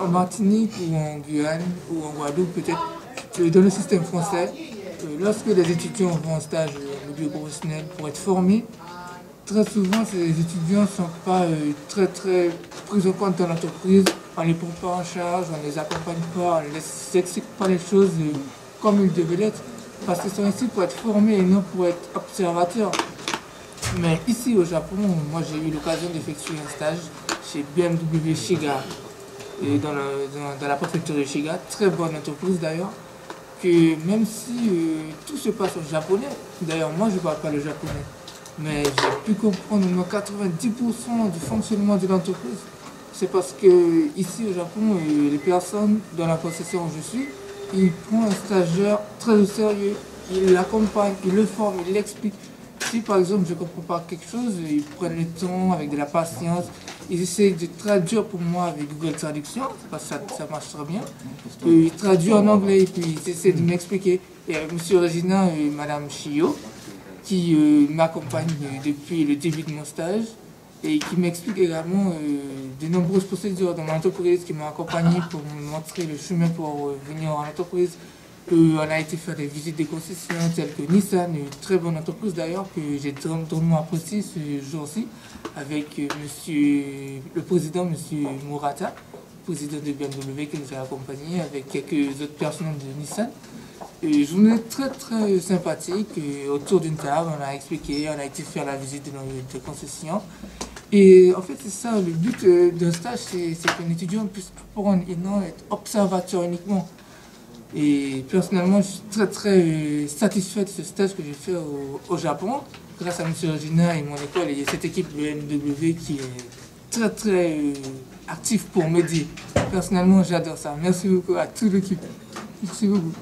En Martinique ou en Guyane ou en Guadeloupe peut-être, dans le système français, lorsque les étudiants vont en stage au milieu professionnel pour être formés, très souvent ces étudiants ne sont pas très pris en compte dans l'entreprise, on ne les prend pas en charge, on ne les accompagne pas, on ne les explique pas les choses comme ils devaient l'être, parce qu'ils sont ici pour être formés et non pour être observateurs. Mais ici au Japon, moi j'ai eu l'occasion d'effectuer un stage chez BMW Shiga, et dans la préfecture de Shiga, très bonne entreprise d'ailleurs, que même si tout se passe en japonais, d'ailleurs moi je ne parle pas le japonais, mais j'ai pu comprendre au moins 90% du fonctionnement de l'entreprise. C'est parce que ici au Japon, les personnes dans la concession où je suis, ils prennent un stagiaire très au sérieux, ils l'accompagnent, ils le forment, ils l'expliquent. Si par exemple je ne comprends pas quelque chose, ils prennent le temps avec de la patience, ils essayent de traduire pour moi avec Google Traduction, parce que ça marche très bien. Ils traduisent en anglais et puis ils essaient de m'expliquer. Et M. Regina et Mme Shio, qui m'accompagne depuis le début de mon stage et qui m'explique également de nombreuses procédures dans mon entreprise, qui m'ont accompagné pour me montrer le chemin pour venir en entreprise. On a été faire des visites des concessions telles que Nissan, une très bonne entreprise d'ailleurs que j'ai drôlement apprécié ce jour-ci avec le président, monsieur Murata, président de BMW qui nous a accompagnés avec quelques autres personnes de Nissan. Journée très sympathique, autour d'une table, on a expliqué, on a été faire la visite de concessions. Et en fait, c'est ça, le but d'un stage, c'est qu'un étudiant puisse prendre et non être observateur uniquement. Et personnellement, je suis très satisfait de ce stage que j'ai fait au Japon, grâce à M. Regina et mon école et cette équipe de BMW qui est très active pour m'aider. Personnellement, j'adore ça. Merci beaucoup à toute l'équipe. Merci beaucoup.